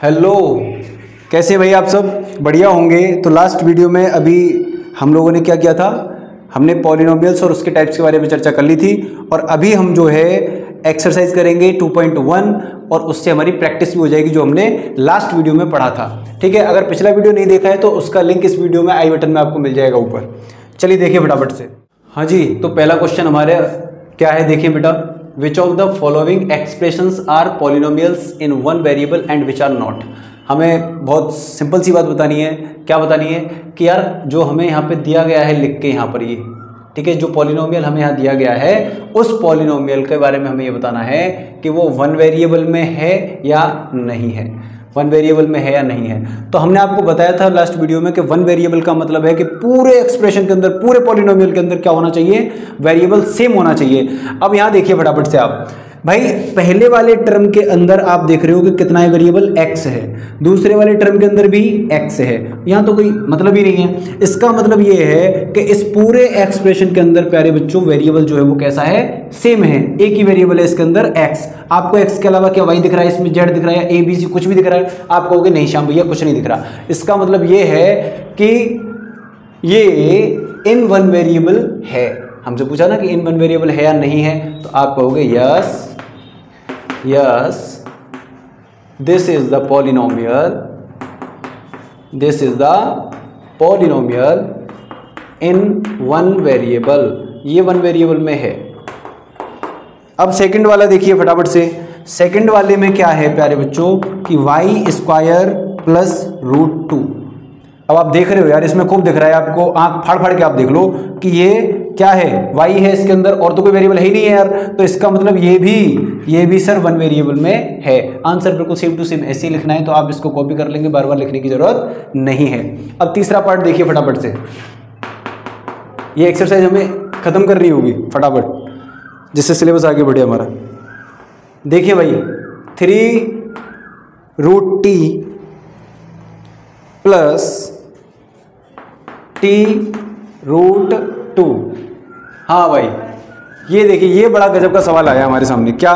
Hello, कैसे भाई आप सब बढ़िया होंगे। तो लास्ट वीडियो में अभी हम लोगों ने क्या किया था, हमने पॉलिनोमियल्स और उसके टाइप्स के बारे में चर्चा कर ली थी। और अभी हम जो है एक्सरसाइज करेंगे 2.1 और उससे हमारी प्रैक्टिस भी हो जाएगी जो हमने लास्ट वीडियो में पढ़ा था। ठीक है, अगर पिछला वीडियो नहीं देखा है तो उसका लिंक इस वीडियो में आई बटन में आपको मिल जाएगा ऊपर। चलिए देखिए फटाफट से। हाँ जी, तो पहला क्वेश्चन हमारे क्या है, देखिए बेटा, which of the following expressions are polynomials in one variable and which are not. हमें बहुत सिंपल सी बात बतानी है। क्या बतानी है कि यार जो हमें यहाँ पे दिया गया है लिख के यहाँ पर ये, ठीक है, जो पॉलिनोमियल हमें यहाँ दिया गया है उस पॉलिनोमियल के बारे में हमें ये बताना है कि वो वन वेरिएबल में है या नहीं है, वन वेरिएबल में है या नहीं है। तो हमने आपको बताया था लास्ट वीडियो में कि वन वेरिएबल का मतलब है कि पूरे एक्सप्रेशन के अंदर, पूरे पॉलिनोमियल के अंदर क्या होना चाहिए, वेरिएबल सेम होना चाहिए। अब यहाँ देखिए फटाफट से आप भाई, पहले वाले टर्म के अंदर आप देख रहे हो कि कितना है वेरिएबल, x है। दूसरे वाले टर्म के अंदर भी x है। यहाँ तो कोई मतलब ही नहीं है। इसका मतलब ये है कि इस पूरे एक्सप्रेशन के अंदर प्यारे बच्चों वेरिएबल जो है वो कैसा है, सेम है। एक ही वेरिएबल है इसके अंदर x। आपको x के अलावा क्या y दिख रहा है, इसमें z दिख रहा है, a b c कुछ भी दिख रहा है। आप कहोगे नहीं श्याम भैया कुछ नहीं दिख रहा। इसका मतलब ये है कि ये इन वन वेरिएबल है। हमसे पूछा ना कि इन वन वेरिएबल है या नहीं है, तो आप कहोगे yes yes, this is the polynomial, this is the polynomial in one variable, ये वन वेरिएबल में है। अब सेकंड वाला देखिए फटाफट से। सेकंड वाले में क्या है प्यारे बच्चों कि y स्क्वायर प्लस रूट 2। अब आप देख रहे हो यार, इसमें खूब दिख रहा है आपको, आंख फाड़ फाड़ के आप देख लो कि ये क्या है, y है इसके अंदर, और तो कोई वेरिएबल है ही नहीं है यार। तो इसका मतलब ये भी सर वन वेरिएबल में है। आंसर बिल्कुल सेम टू सेम ऐसे ही लिखना है, तो आप इसको कॉपी कर लेंगे, बार बार लिखने की जरूरत नहीं है। अब तीसरा पार्ट देखिए फटाफट से। ये एक्सरसाइज हमें खत्म करनी होगी फटाफट, जिससे सिलेबस आगे बढ़े हमारा। देखिए भाई, 3√t प्लस t√2। हाँ भाई, ये देखिए, ये बड़ा गजब का सवाल आया हमारे सामने। क्या?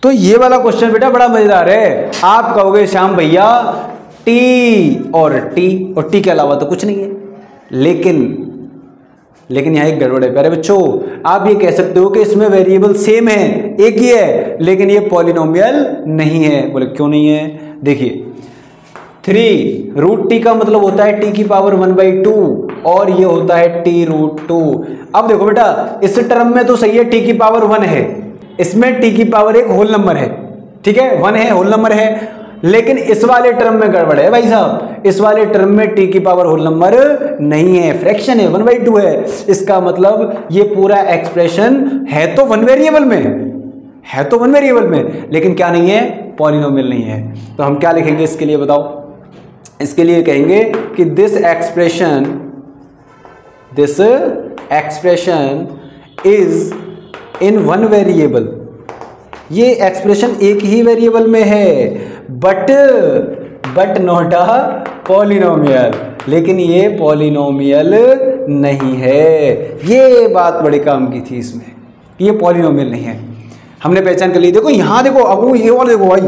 तो ये वाला क्वेश्चन बेटा बड़ा मजेदार है। आप कहोगे श्याम भैया t और t के अलावा तो कुछ नहीं है। लेकिन यहाँ एक गड़बड़ है प्यारे बच्चों। आप ये कह सकते हो कि इसमें वेरिएबल सेम है, एक ही है, लेकिन ये पॉलिनोमियल नहीं है। बोले क्यों नहीं है? देखिए, 3√t का मतलब होता है t की पावर 1/2 और ये होता है t√2। अब देखो बेटा, इस टर्म में तो सही है t की पावर 1 है, इसमें t की पावर एक होल नंबर है, ठीक है, 1 है, होल नंबर है। लेकिन इस वाले टर्म में गड़बड़ है भाई साहब। इस वाले टर्म में t की पावर होल नंबर नहीं है, फ्रैक्शन है, 1/2 है। इसका मतलब ये पूरा एक्सप्रेशन है तो वन वेरिएबल में, लेकिन क्या नहीं है, पॉलिनोमियल नहीं है। तो हम क्या लिखेंगे इसके लिए बताओ? इसके लिए कहेंगे कि this expression is in one variable. ये एक्सप्रेशन एक ही वेरिएबल में है, बट नॉट अ पॉलिनोमियल। लेकिन ये पॉलिनोमियल नहीं है। ये बात बड़े काम की थी इसमें, ये पॉलिनोमियल नहीं है। हमने पहचान कर ली। देखो यहाँ देखो, अब ये और देखो भाई,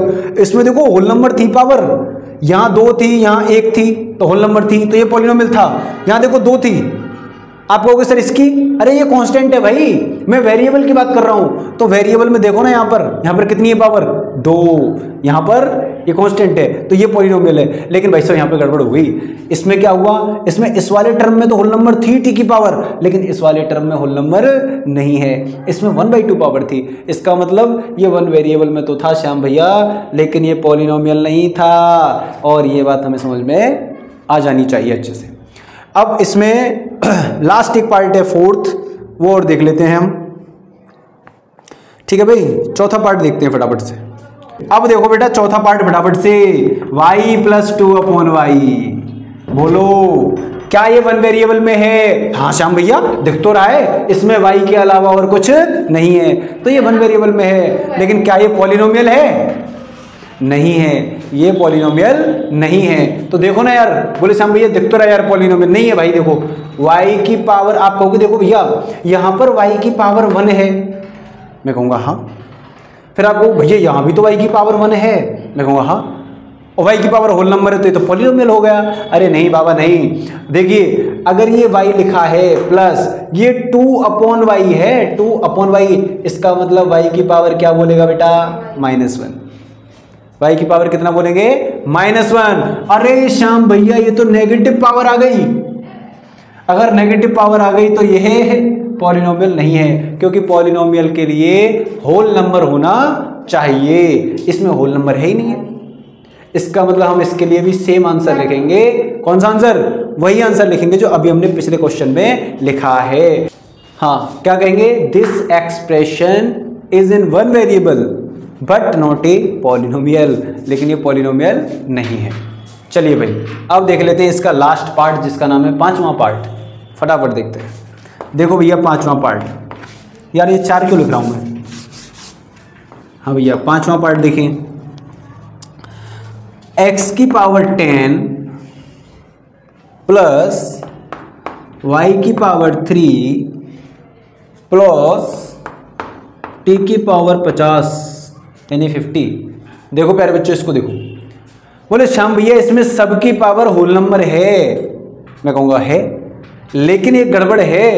इसमें देखो होल नंबर थी पावर, यहाँ 2 थी, यहाँ 1 थी, तो होल नंबर थी, तो ये पॉलिनोमियल था। यहाँ देखो 2 थी। आप कहोगे सर इसकी, अरे ये कांस्टेंट है भाई, मैं वेरिएबल की बात कर रहा हूँ। तो वेरिएबल में देखो ना, यहाँ पर कितनी है पावर, 2, यहाँ पर ये कांस्टेंट है, तो ये पॉलिनोमियल है। लेकिन भाई साहब यहाँ पे गड़बड़ हुई। इसमें क्या हुआ, इसमें इस वाले टर्म में तो होल नंबर थी t की पावर, लेकिन इस वाले टर्म में होल नंबर नहीं है, इसमें 1/2 पावर थी। इसका मतलब ये वन वेरिएबल में तो था श्याम भैया, लेकिन ये पॉलिनोमियल नहीं था। और ये बात हमें समझ में आ जानी चाहिए अच्छे से। अब इसमें लास्ट एक पार्ट है, फोर्थ, वो और देख लेते हैं हम। ठीक है भाई, चौथा पार्ट देखते हैं फटाफट से। अब देखो बेटा, चौथा पार्ट फटाफट से, y + 2/y। बोलो क्या ये वन वेरिएबल में है? हाँ श्याम भैया दिख तो रहा है, इसमें y के अलावा और कुछ नहीं है, तो ये वन वेरिएबल में है। लेकिन क्या ये पॉलिनोमियल है? नहीं है, ये पॉलिनोमियल नहीं है। तो देखो ना यार, बोले श्याम भैया दिख तो रहा है यार पॉलिनोमियल नहीं है। भाई देखो, y की पावर, आप कहोगे देखो भैया यहाँ पर y की पावर 1 है, मैं कहूँगा हाँ। फिर आप कहो भैया यहाँ भी तो y की पावर 1 है, मैं कहूँगा हाँ, और y की पावर होल नंबर है तो ये तो पॉलिनोमियल हो गया। अरे नहीं बाबा नहीं, देखिए अगर ये y लिखा है प्लस ये 2/y है, 2/y, इसका मतलब y की पावर क्या बोलेगा बेटा, -1। y की पावर कितना बोलेंगे, -1। अरे श्याम भैया ये तो नेगेटिव पावर आ गई। अगर नेगेटिव पावर आ गई तो यह पॉलिनोमियल नहीं है, क्योंकि पॉलिनोमियल के लिए होल नंबर होना चाहिए, इसमें होल नंबर है ही नहीं है। इसका मतलब हम इसके लिए भी सेम आंसर लिखेंगे। कौन सा आंसर, वही आंसर लिखेंगे जो अभी हमने पिछले क्वेश्चन में लिखा है। हाँ क्या कहेंगे, this expression is in one variable but not a polynomial, लेकिन ये पॉलिनोमियल नहीं है। चलिए भाई अब देख लेते हैं इसका लास्ट पार्ट जिसका नाम है पांचवा पार्ट। फटाफट देखते हैं। देखो भैया पांचवा पार्ट, यार ये 4 क्यों लिख रहा हूं मैं। हाँ भैया पांचवा पार्ट देखें, x की पावर 10 प्लस y की पावर 3 प्लस t की पावर 50 यानी 50। देखो प्यारे बच्चों इसको देखो, बोले श्याम भैया इसमें सबकी पावर होल नंबर है। मैं कहूँगा है, लेकिन एक गड़बड़ है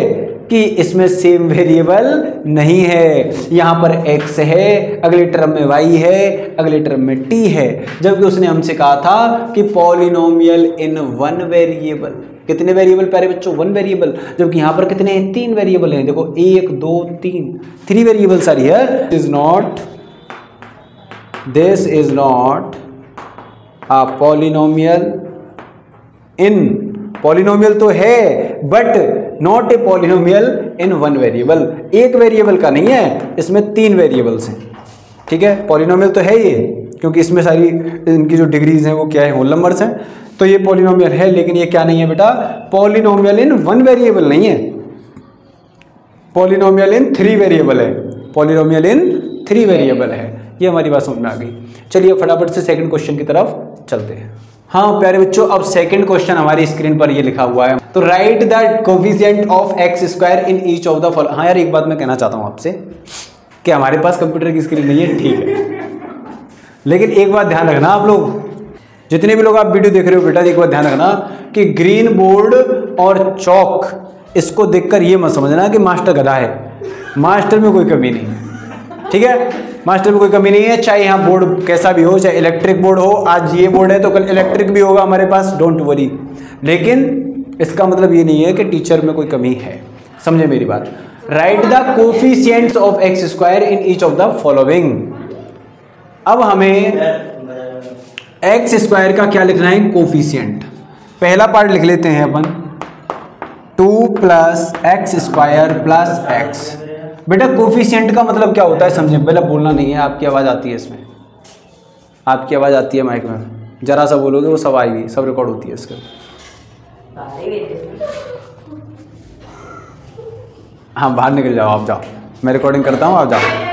कि इसमें सेम वेरिएबल नहीं है। यहाँ पर x है, अगले टर्म में y है, अगले टर्म में t है, जबकि उसने हमसे कहा था कि पॉलिनोमियल इन वन वेरिएबल। कितने वेरिएबल प्यारे बच्चों, 1 वेरिएबल, जबकि यहाँ पर कितने हैं, 3 वेरिएबल हैं। देखो 1 2 3, 3 वेरिएबल सारी है। This is not a polynomial in, polynomial तो है but not a polynomial in one variable, एक वेरिएबल का नहीं है, इसमें 3 वेरिएबल्स हैं। ठीक है, पॉलिनोमियल तो है ये, क्योंकि इसमें सारी इनकी जो डिग्रीज हैं वो क्या है, होल नंबर्स हैं, तो ये पॉलिनोमियल है। लेकिन ये क्या नहीं है बेटा, पॉलिनोमियल इन वन वेरिएबल नहीं है, पॉलिनोमियल इन 3 वेरिएबल है, पॉलिनोमियल इन 3 वेरिएबल है। ये हमारी बात समझ में आ गई। चलिए फटाफट से सेकंड क्वेश्चन की तरफ चलते हैं। हाँ प्यारे बच्चों, अब सेकंड क्वेश्चन हमारी स्क्रीन पर ये लिखा हुआ है, तो right the coefficient of x square in each of the following. हाँ यार एक बात मैं कहना चाहता हूँ आपसे कि हमारे पास कंप्यूटर की स्क्रीन नहीं है, ठीक है, लेकिन एक बात ध्यान रखना, आप लोग जितने भी लोग आप वीडियो देख रहे हो बेटा, एक बात ध्यान रखना कि ग्रीन बोर्ड और चौक इसको देखकर ये मत समझना कि मास्टर गधा है। मास्टर में कोई कमी नहीं है, ठीक है, मास्टर में कोई कमी नहीं है, चाहे यहाँ बोर्ड कैसा भी हो, चाहे इलेक्ट्रिक बोर्ड हो, आज ये बोर्ड है तो कल इलेक्ट्रिक भी होगा हमारे पास, डोंट वरी। लेकिन इसका मतलब ये नहीं है कि टीचर में कोई कमी है, समझे मेरी बात। Right the coefficients of x square in each of the following. अब हमें एक्स स्क्वायर का क्या लिखना है, कोफिशिएंट। पहला पार्ट लिख लेते हैं अपन, 2 plus x square plus x. बेटा कोफिशिएंट का मतलब क्या होता है समझे, पहले बोलना नहीं है, आपकी आवाज़ आती है इसमें, आपकी आवाज़ आती है माइक में, जरा सा बोलोगे वो सब आएगी, सब रिकॉर्ड होती है इसके। हाँ बाहर निकल जाओ, आप जाओ, मैं रिकॉर्डिंग करता हूँ, आप जाओ।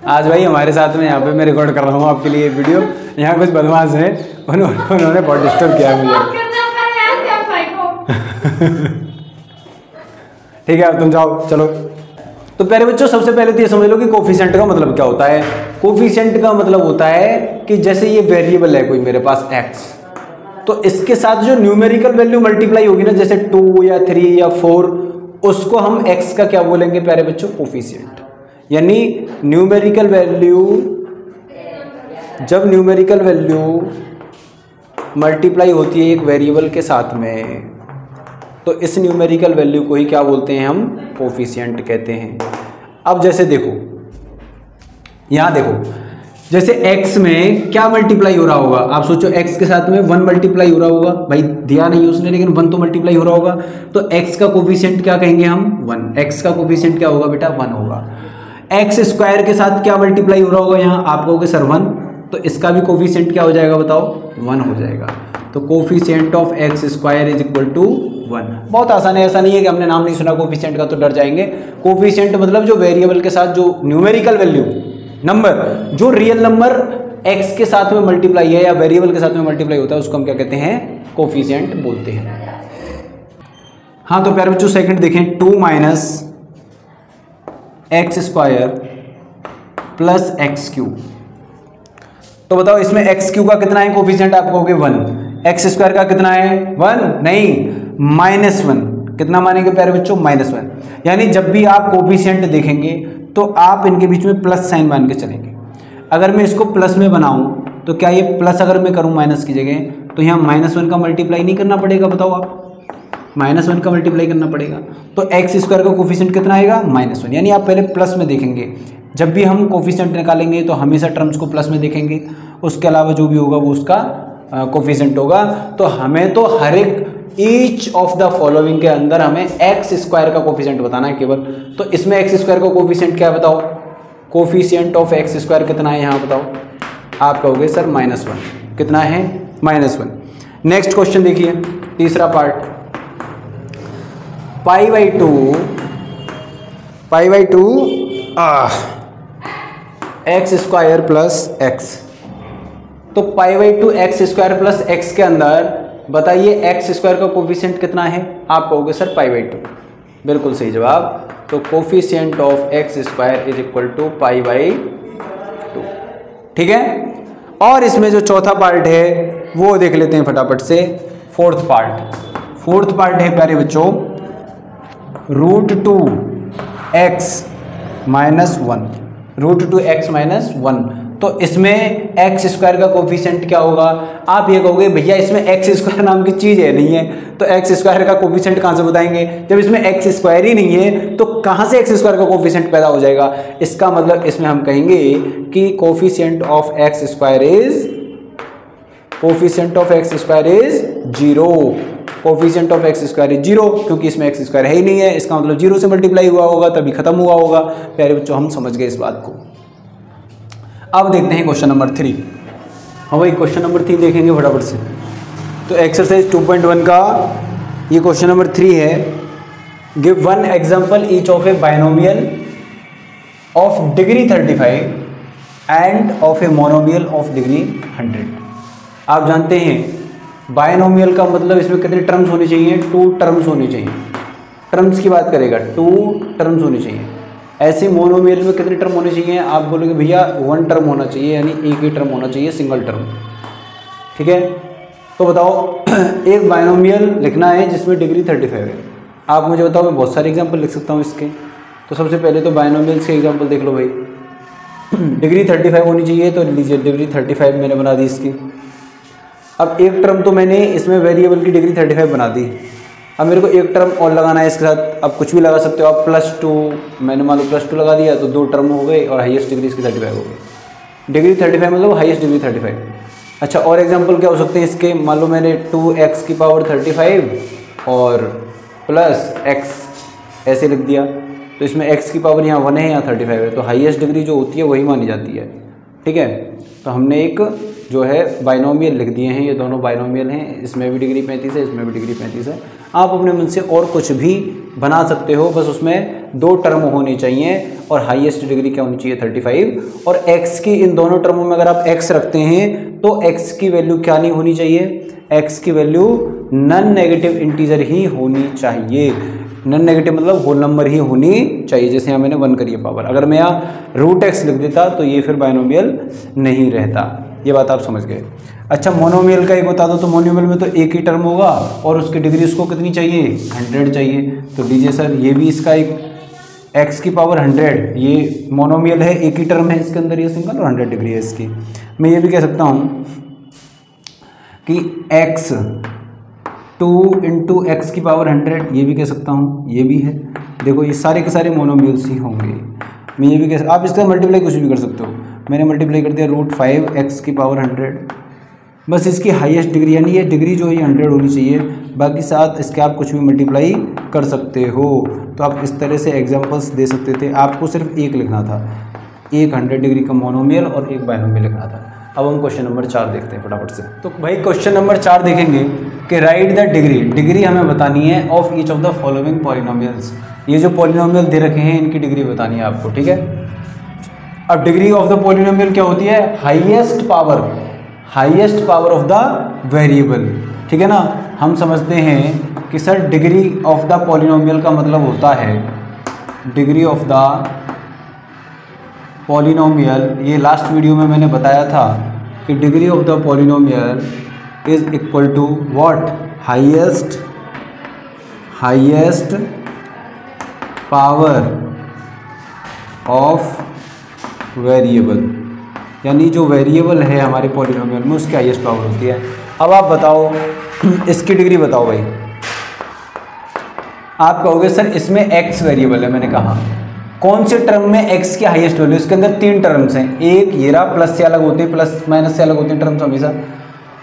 आज भाई हमारे साथ में यहाँ पे मैं रिकॉर्ड कर रहा हूँ आपके लिए वीडियो, यहाँ कुछ बदमाश हैं, उन्होंने बहुत डिस्टर्ब किया मुझे। ठीक है अब तुम जाओ, चलो। तो प्यारे बच्चों सबसे पहले तो ये समझ लो कि कोफिशिएंट का मतलब क्या होता है। कोफिशिएंट का मतलब होता है कि जैसे ये वेरिएबल है कोई मेरे पास x, तो इसके साथ जो न्यूमेरिकल वैल्यू मल्टीप्लाई होगी ना, जैसे 2 या 3 या 4, उसको हम x का क्या बोलेंगे प्यारे बच्चों, कोफिशिएंट। यानी न्यूमेरिकल वैल्यू, जब न्यूमेरिकल वैल्यू मल्टीप्लाई होती है एक वेरिएबल के साथ में, तो इस न्यूमेरिकल वैल्यू को ही क्या बोलते हैं, हम कोफिशिएंट कहते हैं। अब जैसे देखो, यहाँ देखो, जैसे x में क्या मल्टीप्लाई हो रहा होगा, आप सोचो x के साथ में 1 मल्टीप्लाई हो रहा होगा, भाई दिया नहीं उसने लेकिन 1 तो मल्टीप्लाई हो रहा होगा, तो x का कोफिशिएंट क्या कहेंगे हम, 1। x का कोफिशिएंट क्या होगा बेटा, 1 होगा। एक्स स्क्वायर के साथ क्या मल्टीप्लाई हो रहा होगा, यहाँ आप कहोगे सर 1, तो इसका भी कोफिशिएंट क्या हो जाएगा बताओ, 1 हो जाएगा। तो coefficient of x square is equal to 1। बहुत आसान है, ऐसा नहीं है कि हमने नाम नहीं सुना कोफिशिएंट का तो डर जाएंगे। कोफिशिएंट मतलब जो वेरिएबल के साथ जो न्यूमेरिकल वैल्यू नंबर, जो रियल नंबर एक्स के साथ में मल्टीप्लाई है या वेरिएबल के साथ में मल्टीप्लाई होता है, उसको हम क्या कहते हैं, कोफिशिएंट बोलते हैं। हाँ तो प्यारे बच्चों सेकंड देखें, 2 minus x square plus x cube. तो बताओ इसमें एक्स क्यूब का कितना है कोफिशिएंट, आप कहोगे 1। एक्स स्क्वायर का कितना है 1, नहीं -1। कितना मानेंगे प्यारे बच्चों, -1। यानी जब भी आप कोफिशिएंट देखेंगे तो आप इनके बीच में प्लस साइन मान के चलेंगे। अगर मैं इसको प्लस में बनाऊं तो क्या ये प्लस अगर मैं करूं माइनस की जगह, तो यहाँ -1 का मल्टीप्लाई नहीं करना पड़ेगा, बताओ आप, -1 का मल्टीप्लाई करना पड़ेगा। तो एक्स स्क्वायर का कोफिशिएंट कितना आएगा, -1। यानी आप पहले प्लस में देखेंगे, जब भी हम कोफिशिएंट निकालेंगे तो हमेशा टर्म्स को प्लस में देखेंगे, उसके अलावा जो भी होगा वो उसका कोफिशिएंट होगा। तो हमें तो हर एक ईच ऑफ द फॉलोइंग के अंदर हमें एक्स स्क्वायर का कोफिशिएंट बताना है केवल। तो इसमें एक्स स्क्वायर का कोफिशिएंट क्या है बताओ, कोफिशिएंट ऑफ एक्स स्क्वायर कितना है यहाँ बताओ, आप कहोगे सर -1। कितना है, -1। नेक्स्ट क्वेश्चन देखिए, तीसरा part, π/2 x square plus x. तो π/2 एक्स स्क्वायर प्लस एक्स के अंदर बताइए एक्स स्क्वायर का कोफिशिएंट कितना है, आप कहोगे सर π/2। बिल्कुल सही जवाब। तो coefficient of x square is equal to π/2। ठीक है। और इसमें जो चौथा पार्ट है वो देख लेते हैं फटाफट से। फोर्थ पार्ट है प्यारे बच्चों, √2x - 1। तो इसमें एक्स स्क्वायर का कोफिशिएंट क्या होगा, आप ये कहोगे भैया इसमें एक्स स्क्वायर नाम की चीज़ है नहीं है, तो एक्स स्क्वायर का कोफिशिएंट कहाँ से बताएंगे, जब इसमें एक्स स्क्वायर ही नहीं है तो कहाँ से एक्स स्क्वायर का कोफिशिएंट पैदा हो जाएगा। इसका मतलब इसमें हम कहेंगे कि coefficient of x square is 0। Coefficient of x square is 0, क्योंकि इसमें एक्स स्क्वायर है ही नहीं है, इसका मतलब 0 से मल्टीप्लाई हुआ होगा तभी खत्म हुआ होगा। प्यारे बच्चों हम समझ गए इस बात को। अब देखते हैं क्वेश्चन नंबर 3। हाँ भाई क्वेश्चन नंबर 3 देखेंगे फटाफट से। तो एक्सरसाइज 2.1 का ये क्वेश्चन नंबर 3 है। Give 1 example each of A binomial of degree 35 end of a monomial of degree 100। आप जानते हैं बाइनोमियल का मतलब इसमें कितने टर्म्स होने चाहिए, 2 टर्म्स होने चाहिए। टर्म्स की बात करेगा, 2 टर्म्स होने चाहिए। ऐसे मोनोमियल में कितने टर्म होने चाहिए, आप बोलोगे भैया 1 टर्म होना चाहिए, यानी एक ही टर्म होना चाहिए, सिंगल टर्म। ठीक है। तो बताओ एक बाइनोमियल लिखना है जिसमें डिग्री 35 है। आप मुझे बताओ, मैं बहुत सारे एग्जांपल लिख सकता हूँ इसके। तो सबसे पहले तो बाइनोमियल्स के एग्जांपल देख लो भाई। डिग्री 35 होनी चाहिए, तो लीजिए डिग्री 35 मैंने बना दी इसकी। अब एक टर्म तो मैंने इसमें वेरिएबल की डिग्री 35 बना दी। अब मेरे को एक टर्म और लगाना है इसके साथ। आप कुछ भी लगा सकते हो, आप +2, मैंने मान लो +2 लगा दिया तो 2 टर्म हो गए और हाईएस्ट डिग्री इसकी 35 हो गई। डिग्री 35 मतलब हाईएस्ट डिग्री 35। अच्छा और एग्जांपल क्या हो सकते हैं इसके, मान लो मैंने 2x की पावर 35 और प्लस x ऐसे लिख दिया, तो इसमें x की पावर यहाँ 1 है, यहाँ 35 है, तो हाईएस्ट डिग्री जो होती है वही मानी जाती है। ठीक है। तो हमने एक जो है बाइनोमियल लिख दिए हैं, ये दोनों बाइनोमियल हैं, इसमें भी डिग्री 35 है, इसमें भी डिग्री 35 है। आप अपने मन से और कुछ भी बना सकते हो, बस उसमें 2 टर्म होनी चाहिए और हाईएस्ट डिग्री क्या होनी चाहिए 35। और x की इन दोनों टर्मों में अगर आप x रखते हैं तो x की वैल्यू क्या नहीं होनी चाहिए, x की वैल्यू नॉन नेगेटिव इंटीजर ही होनी चाहिए। नॉन नेगेटिव मतलब होल नंबर ही होनी चाहिए। जैसे यहाँ मैंने 1 करी है पावर, अगर मैं यहाँ √x लिख देता तो ये फिर बाइनोमियल नहीं रहता। ये बात आप समझ गए। अच्छा मोनोमियल का एक बता दो, तो मोनोमियल में तो एक ही टर्म होगा और उसकी डिग्री उसको कितनी चाहिए 100 चाहिए। तो लीजिए सर ये भी इसका एक x की पावर 100, ये मोनोमियल है, एक ही टर्म है इसके अंदर, ये सिंगल और 100 डिग्री है इसकी। मैं ये भी कह सकता हूँ कि x 2 × x की पावर 100, ये भी कह सकता हूँ, ये भी है। देखो ये सारे के सारे मोनोमियल्स ही होंगे। मैं ये भी कह सकता, आप इसका मल्टीप्लाई कुछ भी कर सकते हो। मैंने मल्टीप्लाई कर दिया √5x की पावर 100, बस इसकी हाईएस्ट डिग्री यानी ये डिग्री जो है 100 होनी चाहिए, बाकी साथ इसके आप कुछ भी मल्टीप्लाई कर सकते हो। तो आप इस तरह से एग्जांपल्स दे सकते थे। आपको सिर्फ एक लिखना था, एक 100 डिग्री का मोनोमियल और एक बाइनोमियल लिखना था। अब हम क्वेश्चन नंबर 4 देखते हैं फटाफट से। तो भाई क्वेश्चन नंबर 4 देखेंगे कि राइट द डिग्री हमें बतानी है of each of the following polynomials. ये जो पॉलिनोमियल दे रखे हैं इनकी डिग्री बतानी है आपको। ठीक है। अब डिग्री ऑफ द पॉलिनोमियल क्या होती है, highest power of the variable. ठीक है ना। हम समझते हैं कि sir degree of the polynomial का मतलब होता है डिग्री ऑफ द पॉलिनोमियल, ये लास्ट वीडियो में मैंने बताया था कि degree of the polynomial is equal to what, highest power of variable, यानी जो वेरिएबल है हमारे पॉलिनोमियल में उसकी हाईएस्ट पावर होती है। अब आप बताओ इसकी डिग्री बताओ भाई। आप कहोगे सर इसमें x वेरिएबल है, मैंने कहा कौन से टर्म में x की हाईएस्ट वैल्यू, इसके अंदर 3 टर्म्स हैं, एक ये रहा, प्लस से अलग होते हैं, प्लस माइनस से अलग होते हैं टर्म्स हमेशा,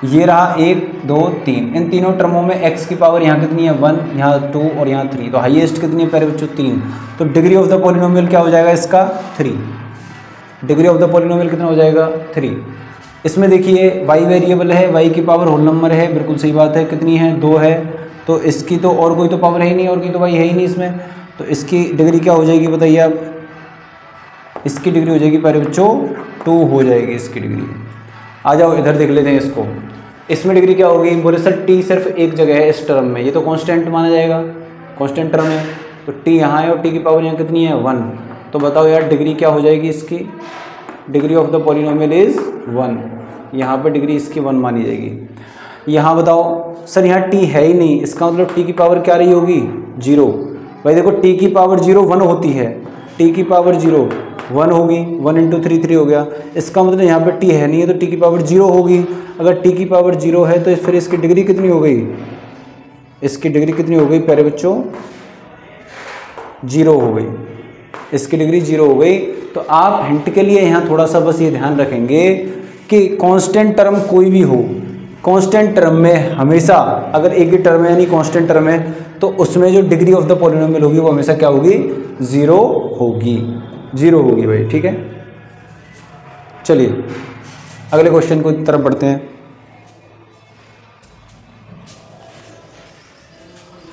ये रहा 1 2 3, इन तीनों टर्मों में x की पावर यहाँ कितनी है 1, यहाँ 2 और यहाँ 3, तो हाईएस्ट कितनी है प्यारे बच्चों 3, तो डिग्री ऑफ द पॉलिनोमियल क्या हो जाएगा इसका 3, डिग्री ऑफ द पॉलिनोमियल कितना हो जाएगा 3। इसमें देखिए y वेरिएबल है, y की पावर होल नंबर है, बिल्कुल सही बात है, कितनी है 2 है, तो इसकी तो और कोई तो पावर है ही नहीं, और की तो y है ही नहीं इसमें, तो इसकी डिग्री क्या हो जाएगी बताइए आप, इसकी डिग्री हो जाएगी प्यारे बच्चों 2 हो जाएगी इसकी डिग्री। आ जाओ इधर देख लेते हैं इसको, इसमें डिग्री क्या होगी, बोले सर t सिर्फ एक जगह है इस टर्म में, ये तो कांस्टेंट माना जाएगा, कांस्टेंट टर्म है, तो t यहाँ है और t की पावर यहाँ कितनी है 1, तो बताओ यार डिग्री क्या हो जाएगी इसकी, degree of the polynomial is 1, यहाँ पे डिग्री इसकी 1 मानी जाएगी। यहाँ बताओ सर यहाँ t है ही नहीं, इसका मतलब t की पावर क्या रही होगी 0, भाई देखो t की पावर 0 1 होती है, t की पावर 0 1 होगी, 1 × 3 3 हो गया, इसका मतलब यहाँ पे t है नहीं है तो t की पावर 0 होगी, अगर t की पावर 0 है तो फिर इसकी डिग्री कितनी हो गई, इसकी डिग्री कितनी हो गई प्यारे बच्चों 0 हो गई, इसकी डिग्री 0 हो गई। तो आप हिंट के लिए यहाँ थोड़ा सा बस ये ध्यान रखेंगे कि कांस्टेंट टर्म कोई भी हो, कांस्टेंट टर्म में हमेशा अगर एक ही टर्म है यानी कांस्टेंट टर्म है तो उसमें जो डिग्री ऑफ द पॉलिनोमियल होगी वो हमेशा क्या होगी 0 होगी, 0 होगी भाई, ठीक है। चलिए अगले क्वेश्चन को तरफ बढ़ते हैं।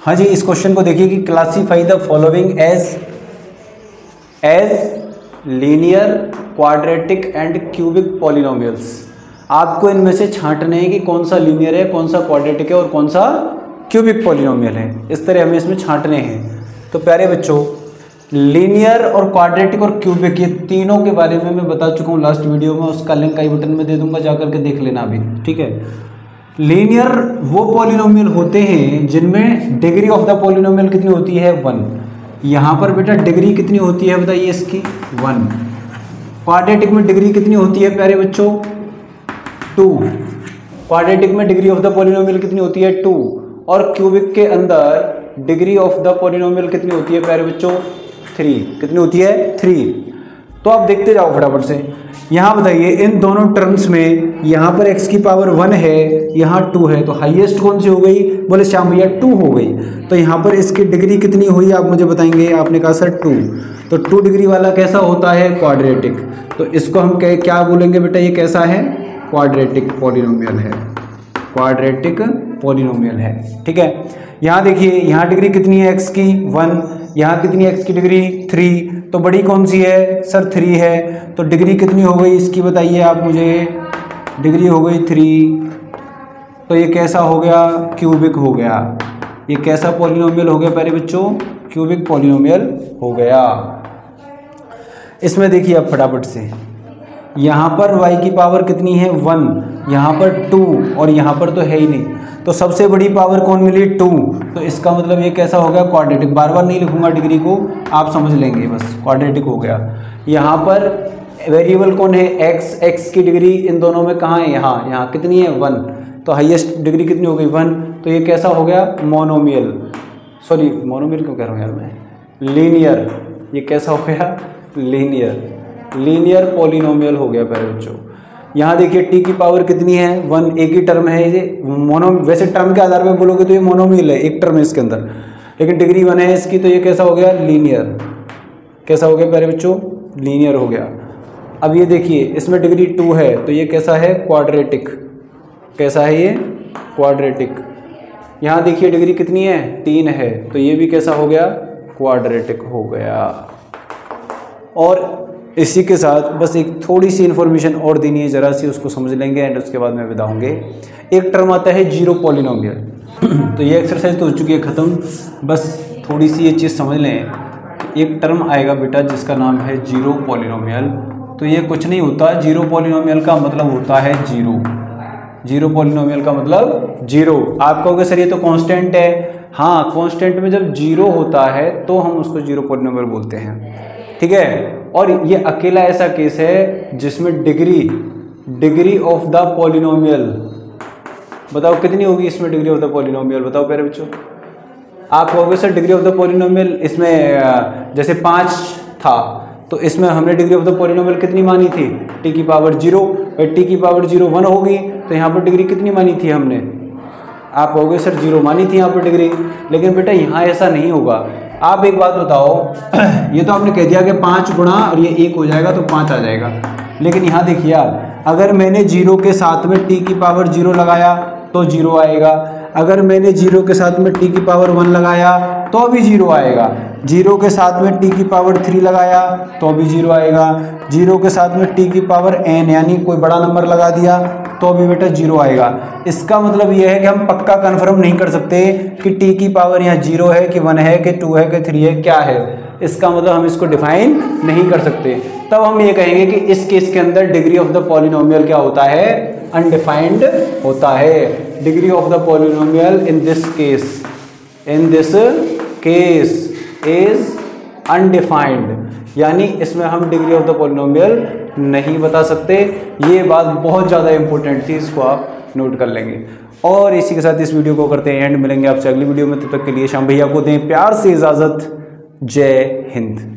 हाँ जी, इस क्वेश्चन को देखिए कि classify the following as linear, quadratic and cubic polynomials. आपको इनमें से छांटने हैं कि कौन सा लीनियर है, कौन सा क्वाड्रेटिक है और कौन सा क्यूबिक पॉलिनोमियल है, इस तरह हमें इसमें छांटने हैं। तो प्यारे बच्चों लीनियर और क्वाड्रेटिक और क्यूबिक ये तीनों के बारे में मैं बता चुका हूँ लास्ट वीडियो में, उसका लिंक आई बटन में दे दूंगा, जाकर के देख लेना अभी, ठीक है। लीनियर वो पॉलिनोमियल होते हैं जिनमें डिग्री ऑफ द पॉलिनोमियल कितनी होती है 1, यहाँ पर बेटा डिग्री कितनी होती है बताइए इसकी 1। क्वाड्रेटिक में डिग्री कितनी होती है प्यारे बच्चों 2, क्वाड्रेटिक में डिग्री ऑफ द पॉलिनोमियल कितनी होती है 2, और क्यूबिक के अंदर डिग्री ऑफ द पॉलिनोमियल कितनी होती है प्यारे बच्चों 3, कितनी होती है 3। तो आप देखते जाओ फटाफट से, यहाँ बताइए इन दोनों टर्म्स में यहाँ पर x की पावर 1 है, यहाँ 2 है, तो हाईएस्ट कौन सी हो गई, बोले श्याम भैया 2 हो गई, तो यहाँ पर इसकी डिग्री कितनी हुई आप मुझे बताएंगे, आपने कहा सर 2, तो 2 डिग्री वाला कैसा होता है क्वाड्रेटिक, तो इसको हम क्या बोलेंगे बेटा, ये कैसा है क्वाड्रेटिक पॉलिनोमियल है, क्वाड्रेटिक पॉलिनोमियल है, ठीक है। यहाँ देखिए यहाँ डिग्री कितनी है x की 1, यहाँ कितनी है x की डिग्री 3, तो बड़ी कौन सी है सर 3 है, तो डिग्री कितनी हो गई इसकी बताइए आप मुझे, डिग्री हो गई 3, तो ये कैसा हो गया क्यूबिक हो गया, ये कैसा पॉलिनोमियल हो गया प्यारे बच्चों, क्यूबिक पॉलिनोमियल हो गया। इसमें देखिए अब फटाफट से, यहाँ पर y की पावर कितनी है 1, यहाँ पर 2 और यहाँ पर तो है ही नहीं, तो सबसे बड़ी पावर कौन मिली 2, तो इसका मतलब ये कैसा हो गया क्वाड्रेटिक, बार बार नहीं लिखूंगा डिग्री को, आप समझ लेंगे बस, क्वाड्रेटिक हो गया। यहाँ पर वेरिएबल कौन है x की डिग्री इन दोनों में कहाँ है, यहाँ कितनी है 1, तो हाईएस्ट डिग्री कितनी हो गई 1, तो ये कैसा हो गया मोनोमियल, सॉरी मोनोमियल क्यों कह रहा हूँ यार मैं, लीनियर, ये कैसा हो गया लीनियर पॉलिनोमियल हो गया प्यारे बच्चों। यहाँ देखिए t की पावर कितनी है 1, एक ही टर्म है ये वैसे टर्म के आधार पर बोलोगे तो ये मोनोमियल है, एक टर्म है इसके अंदर, लेकिन डिग्री 1 है इसकी, तो ये कैसा हो गया लीनियर, कैसा हो गया प्यारे बच्चों लीनियर हो गया। अब ये देखिए इसमें डिग्री 2 है, तो ये कैसा है क्वाड्रेटिक, कैसा है ये क्वाड्रेटिक। यहाँ देखिए डिग्री कितनी है 3 है, तो ये भी कैसा हो गया क्वाड्रेटिक हो गया। और इसी के साथ बस एक थोड़ी सी इन्फॉर्मेशन और देनी है, ज़रा सी उसको समझ लेंगे एंड उसके बाद मैं विदा होंगे। एक टर्म आता है जीरो पॉलिनोमियल। तो ये एक्सरसाइज तो हो चुकी है ख़त्म, बस थोड़ी सी ये चीज़ समझ लें कि एक टर्म आएगा बेटा जिसका नाम है जीरो पॉलिनोमियल। तो ये कुछ नहीं होता, जीरो पॉलिनोमियल का मतलब होता है जीरो। जीरो पॉलिनोमियल का मतलब जीरो। आप कहोगे सर ये तो कांस्टेंट है। हाँ, कांस्टेंट में जब जीरो होता है तो हम उसको जीरो पॉलिनोमियल बोलते हैं, ठीक है। और ये अकेला ऐसा केस है जिसमें डिग्री ऑफ द पॉलिनोमियल, बताओ कितनी होगी इसमें डिग्री ऑफ द पॉलिनोमियल, बताओ प्यारे बच्चों। आप कहोगे sir degree of the polynomial इसमें जैसे 5 था तो इसमें हमने डिग्री ऑफ द पॉलिनोमियल कितनी मानी थी, टी की पावर 0। टी की पावर 0 1 होगी तो यहाँ पर डिग्री कितनी मानी थी हमने, आप कहोगे सर 0 मानी थी यहाँ पर डिग्री। लेकिन बेटा यहाँ ऐसा नहीं होगा। आप एक बात बताओ, ये तो आपने कह दिया कि 5 गुणा और ये 1 हो जाएगा तो 5 आ जाएगा। लेकिन यहाँ देखिए आप, अगर मैंने 0 के साथ में टी की पावर 0 लगाया तो 0 आएगा। अगर मैंने 0 के साथ में टी की पावर 1 लगाया तो भी 0 आएगा। 0 के साथ में टी की पावर 3 लगाया तो भी 0 आएगा। 0 के साथ में टी की पावर n यानी कोई बड़ा नंबर लगा दिया तो भी बेटा 0 आएगा। इसका मतलब यह है कि हम पक्का कंफर्म नहीं कर सकते कि टी की पावर यहाँ 0 है कि 1 है कि 2 है कि 3 है, क्या है। इसका मतलब हम इसको डिफाइन नहीं कर सकते। तब हम ये कहेंगे कि इस केस के अंदर डिग्री ऑफ द पॉलिनोमियल क्या होता है, अनडिफाइंड होता है। Degree of the polynomial in this case is undefined, यानी इसमें हम डिग्री ऑफ द पॉलिनोमियल नहीं बता सकते। ये बात बहुत ज़्यादा इंपॉर्टेंट थी, इसको आप नोट कर लेंगे। और इसी के साथ इस वीडियो को करते हैं एंड, मिलेंगे आपसे अगली वीडियो में। तब तक के लिए श्याम भैया को दें प्यार से इजाज़त। जय हिंद।